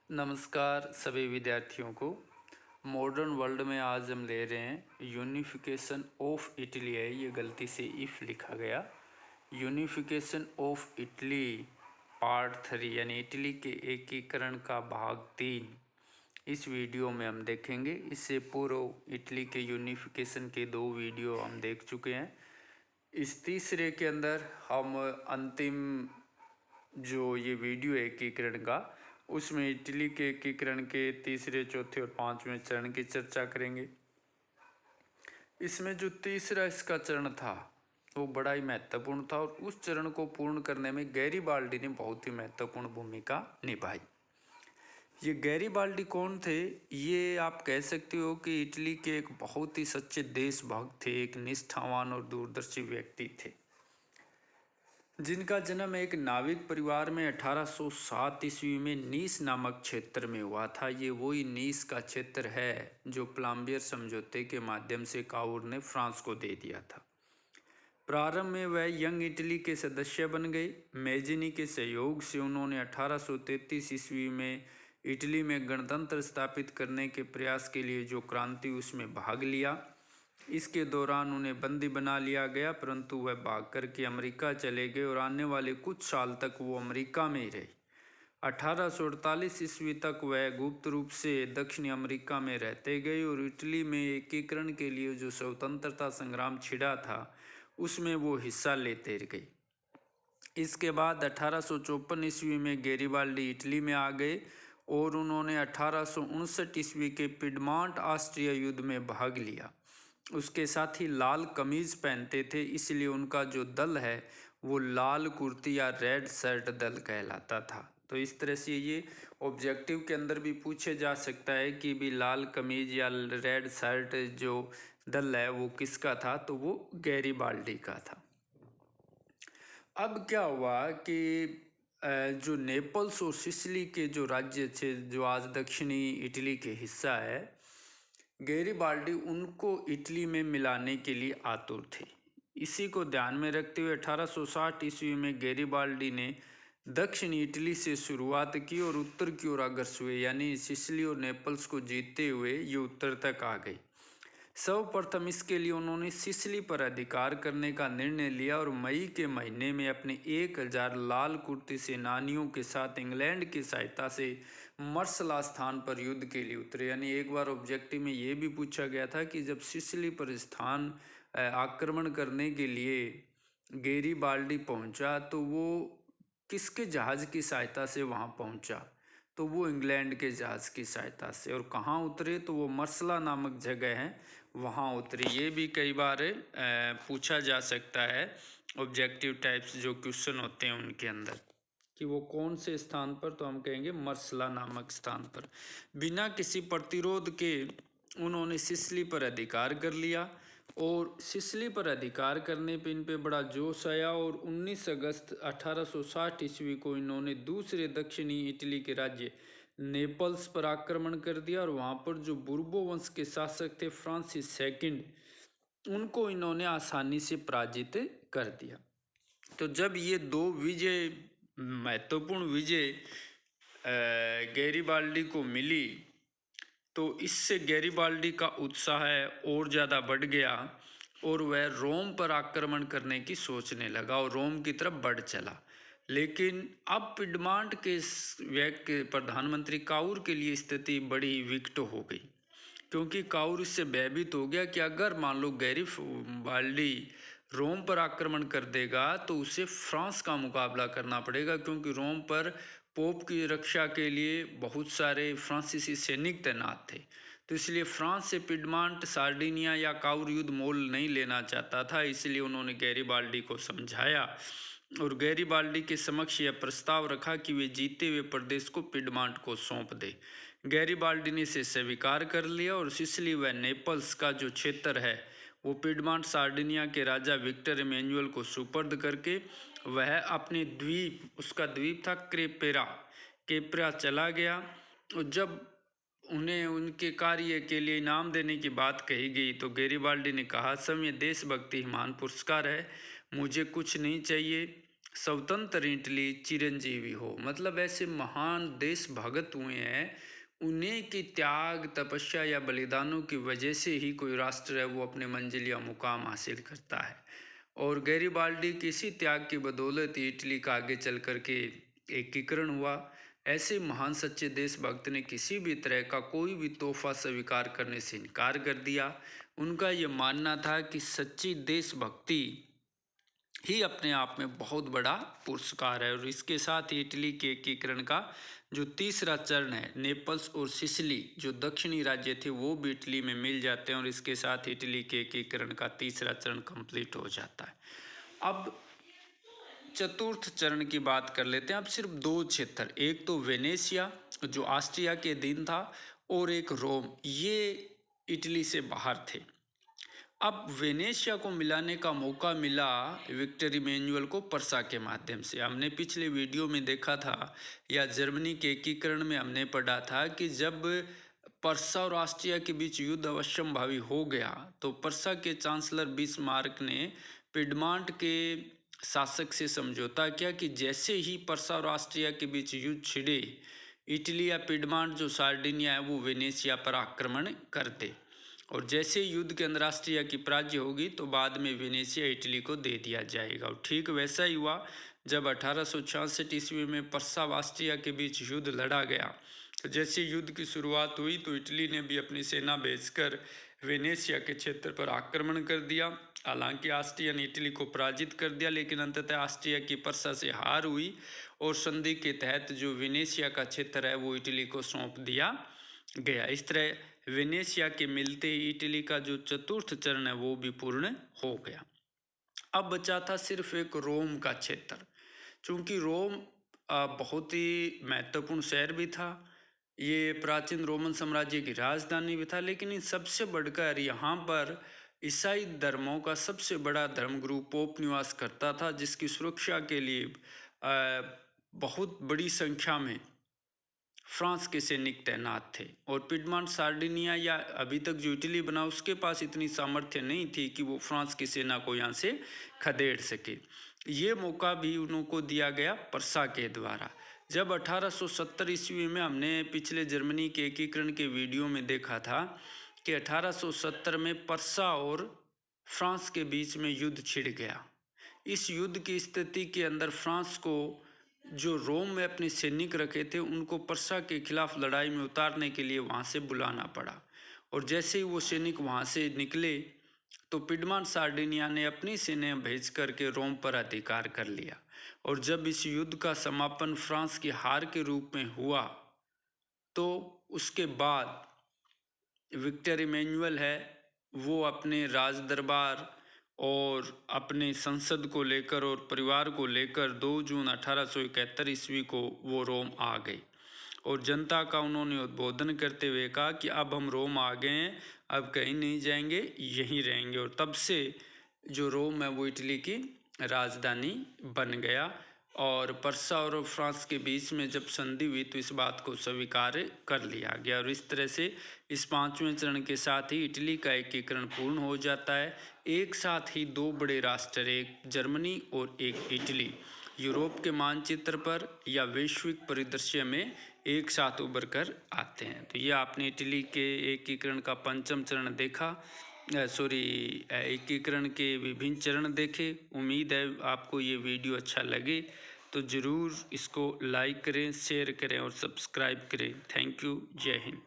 नमस्कार सभी विद्यार्थियों को। मॉडर्न वर्ल्ड में आज हम ले रहे हैं यूनिफिकेशन ऑफ इटली है, ये गलती से इफ़ लिखा गया। यूनिफिकेशन ऑफ इटली पार्ट 3 यानी इटली के एकीकरण का भाग 3 इस वीडियो में हम देखेंगे। इससे पूर्व इटली के यूनिफिकेशन के 2 वीडियो हम देख चुके हैं। इस तीसरे के अंदर हम अंतिम जो ये वीडियो है एकीकरण का, उसमें इटली के एकीकरण के तीसरे, चौथे और पांचवें चरण की चर्चा करेंगे। इसमें जो तीसरा इसका चरण था वो बड़ा ही महत्वपूर्ण था और उस चरण को पूर्ण करने में गैरीबाल्डी ने बहुत ही महत्वपूर्ण भूमिका निभाई। ये गैरीबाल्डी कौन थे? ये आप कह सकते हो कि इटली के एक बहुत ही सच्चे देशभक्त थे, एक निष्ठावान और दूरदर्शी व्यक्ति थे, जिनका जन्म एक नाविक परिवार में 1807 ईस्वी में नीस नामक क्षेत्र में हुआ था। ये वही नीस का क्षेत्र है जो प्लाम्बियर समझौते के माध्यम से काउर ने फ्रांस को दे दिया था। प्रारंभ में वह यंग इटली के सदस्य बन गए। मेजिनी के सहयोग से उन्होंने 1833 ईस्वी में इटली में गणतंत्र स्थापित करने के प्रयास के लिए जो क्रांति उसमें भाग लिया। इसके दौरान उन्हें बंदी बना लिया गया, परंतु वह भाग करके अमेरिका चले गए और आने वाले कुछ साल तक वो अमेरिका में ही रहे। 1848 ईस्वी तक वह गुप्त रूप से दक्षिणी अमेरिका में रहते गए और इटली में एकीकरण के लिए जो स्वतंत्रता संग्राम छिड़ा था उसमें वो हिस्सा लेते गए। इसके बाद 1854 ईस्वी में गैरीबाल्डी इटली में आ गए और उन्होंने 1859 ईस्वी के पिडमॉन्ट ऑस्ट्रिया युद्ध में भाग लिया। उसके साथ ही लाल कमीज पहनते थे, इसलिए उनका जो दल है वो लाल कुर्ती या रेड शर्ट दल कहलाता था। तो इस तरह से ये ऑब्जेक्टिव के अंदर भी पूछे जा सकता है कि भी लाल कमीज या रेड शर्ट जो दल है वो किसका था, तो वो गैरीबाल्डी का था। अब क्या हुआ कि जो नेपल्स और सिसिली के जो राज्य थे, जो आज दक्षिणी इटली के हिस्सा है, गैरीबाल्डी उनको इटली में मिलाने के लिए आतुर थे। इसी को ध्यान में रखते हुए 1860 ईस्वी में गैरीबाल्डी ने दक्षिणी इटली से शुरुआत की और उत्तर की ओर अग्रसर हुए, यानी सिसिली और नेपल्स को जीतते हुए ये उत्तर तक आ गए। सर्वप्रथम इसके लिए उन्होंने सिसिली पर अधिकार करने का निर्णय लिया और मई के महीने में अपने 1000 लाल कुर्ती सेनानियों के साथ इंग्लैंड की सहायता से मर्सला स्थान पर युद्ध के लिए उतरे। यानी एक बार ऑब्जेक्टिव में ये भी पूछा गया था कि जब सिसिली पर स्थान आक्रमण करने के लिए गैरीबाल्डी पहुंचा तो वो किसके जहाज़ की सहायता से वहां पहुंचा? तो वो इंग्लैंड के जहाज़ की सहायता से। और कहाँ उतरे? तो वो मर्सला नामक जगह है, वहाँ उतरे। ये भी कई बार पूछा जा सकता है ऑब्जेक्टिव टाइप्स जो क्वेश्चन होते हैं उनके अंदर, कि वो कौन से स्थान पर, तो हम कहेंगे मर्सला नामक स्थान पर। बिना किसी प्रतिरोध के उन्होंने सिसिली पर अधिकार कर लिया और सिसिली पर अधिकार करने पे इन पे बड़ा जोश आया और 19 अगस्त 1860 ईस्वी को इन्होंने दूसरे दक्षिणी इटली के राज्य नेपल्स पर आक्रमण कर दिया और वहाँ पर जो बुर्बो वंश के शासक थे फ्रांसिस सेकंड, उनको इन्होंने आसानी से पराजित कर दिया। तो जब ये 2 विजय, महत्वपूर्ण विजय गैरीबाल्डी को मिली तो इससे गैरीबाल्डी का उत्साह और ज़्यादा बढ़ गया और वह रोम पर आक्रमण करने की सोचने लगा और रोम की तरफ बढ़ चला। लेकिन अब पिडमांट के व्यक्ति प्रधानमंत्री काउर के लिए स्थिति बड़ी विकट हो गई, क्योंकि काउर इससे भयभीत हो गया कि अगर मान लो गैरीबाल्डी रोम पर आक्रमण कर देगा तो उसे फ्रांस का मुकाबला करना पड़ेगा, क्योंकि रोम पर पोप की रक्षा के लिए बहुत सारे फ्रांसीसी सैनिक तैनात थे। तो इसलिए फ्रांस से पिडमांट, सार्डिनिया या काउर युद्ध मोल नहीं लेना चाहता था। इसलिए उन्होंने गैरीबाल्डी को समझाया और गैरीबाल्डी के समक्ष यह प्रस्ताव रखा कि वे जीते हुए प्रदेश को पिडमांट को सौंप दे। गैरीबाल्डी ने इसे स्वीकार कर लिया और सिसिली व नेपल्स का जो क्षेत्र है वो पिडमांट सार्डिनिया के राजा विक्टर इमैनुअल को सुपर्द करके वह अपने द्वीप, उसका द्वीप था केप्रा चला गया। और जब उन्हें उनके कार्य के लिए इनाम देने की बात कही गई तो गैरीबाल्डी ने कहा, सब ये देशभक्ति महान पुरस्कार है, मुझे कुछ नहीं चाहिए, स्वतंत्र इटली चिरंजीवी हो। मतलब ऐसे महान देशभक्त हुए हैं, उन्हीं की त्याग, तपस्या या बलिदानों की वजह से ही कोई राष्ट्र है वो अपने मंजिल या मुकाम हासिल करता है। और गैरिबाल्डी की इसी त्याग की बदौलत इटली का आगे चल कर के एकीकरण हुआ। ऐसे महान सच्चे देशभक्त ने किसी भी तरह का कोई भी तोहफा स्वीकार करने से इनकार कर दिया। उनका ये मानना था कि सच्ची देशभक्ति ही अपने आप में बहुत बड़ा पुरस्कार है। और इसके साथ ही इटली के एकीकरण का जो तीसरा चरण है, नेपल्स और सिसिली जो दक्षिणी राज्य थे वो भी इटली में मिल जाते हैं, और इसके साथ इटली के एकीकरण का तीसरा चरण कंप्लीट हो जाता है। अब चतुर्थ चरण की बात कर लेते हैं। अब सिर्फ दो क्षेत्र, एक तो वेनेशिया जो ऑस्ट्रिया के अधीन था, और एक रोम, ये इटली से बाहर थे। अब वेनेशिया को मिलाने का मौका मिला विक्टर इमैनुअल को पर्सा के माध्यम से। हमने पिछले वीडियो में देखा था, या जर्मनी के एकीकरण में हमने पढ़ा था कि जब पर्सा और ऑस्ट्रिया के बीच युद्ध अवश्यंभावी हो गया तो पर्सा के चांसलर बिस्मार्क ने पिडमांट के शासक से समझौता किया कि जैसे ही पर्सा और ऑस्ट्रिया के बीच युद्ध छिड़े, इटली या पिडमांट जो सार्डिनिया है वो वेनेशिया पर आक्रमण कर दे, और जैसे युद्ध के अंदर ऑस्ट्रिया की पराजय होगी तो बाद में वेनेशिया इटली को दे दिया जाएगा। और ठीक वैसा ही हुआ जब 1866 ईस्वी में पर्सा व ऑस्ट्रिया के बीच युद्ध लड़ा गया। तो जैसे युद्ध की शुरुआत हुई तो इटली ने भी अपनी सेना भेजकर वेनेशिया के क्षेत्र पर आक्रमण कर दिया। हालांकि ऑस्ट्रिया ने इटली को पराजित कर दिया, लेकिन अंततः ऑस्ट्रिया की पर्सा से हार हुई और संधि के तहत जो वेनेशिया का क्षेत्र है वो इटली को सौंप दिया गया। इस तरह वेनेशिया के मिलते ही इटली का जो चतुर्थ चरण है वो भी पूर्ण हो गया। अब बचा था सिर्फ एक रोम का क्षेत्र। चूंकि रोम बहुत ही महत्वपूर्ण शहर भी था, ये प्राचीन रोमन साम्राज्य की राजधानी भी था, लेकिन इन सबसे बढ़कर यहाँ पर ईसाई धर्मों का सबसे बड़ा धर्म गुरु पोप निवास करता था, जिसकी सुरक्षा के लिए बहुत बड़ी संख्या में फ्रांस के सैनिक तैनात थे। और पिडमांट सार्डिनिया या अभी तक जो इटली बना उसके पास इतनी सामर्थ्य नहीं थी कि वो फ्रांस की सेना को यहाँ से खदेड़ सके। ये मौका भी उनको दिया गया पर्सा के द्वारा। जब 1870 ईस्वी में हमने पिछले जर्मनी के एकीकरण के वीडियो में देखा था कि 1870 में पर्सा और फ्रांस के बीच में युद्ध छिड़ गया। इस युद्ध की स्थिति के अंदर फ्रांस को जो रोम में अपने सैनिक रखे थे उनको पर्सा के खिलाफ लड़ाई में उतारने के लिए वहाँ से बुलाना पड़ा। और जैसे ही वो सैनिक वहाँ से निकले तो पिडमांट सार्डिनिया ने अपनी सेना भेज करके रोम पर अधिकार कर लिया। और जब इस युद्ध का समापन फ्रांस की हार के रूप में हुआ तो उसके बाद विक्टर इमैनुअल है वो अपने राज दरबार और अपने संसद को लेकर और परिवार को लेकर 2 जून 1871 ईस्वी को वो रोम आ गए। और जनता का उन्होंने उद्बोधन करते हुए कहा कि अब हम रोम आ गए हैं, अब कहीं नहीं जाएंगे, यहीं रहेंगे। और तब से जो रोम है वो इटली की राजधानी बन गया। और पर्सा और फ्रांस के बीच में जब संधि हुई तो इस बात को स्वीकार कर लिया गया। और इस तरह से इस पांचवें चरण के साथ ही इटली का एकीकरण पूर्ण हो जाता है। एक साथ ही दो बड़े राष्ट्र, एक जर्मनी और एक इटली, यूरोप के मानचित्र पर या वैश्विक परिदृश्य में एक साथ उभर कर आते हैं। तो ये आपने इटली के एकीकरण का पंचम चरण देखा, एकीकरण के विभिन्न चरण देखे। उम्मीद है आपको ये वीडियो अच्छा लगे तो ज़रूर इसको लाइक करें, शेयर करें और सब्सक्राइब करें। Thank you. जय हिंद।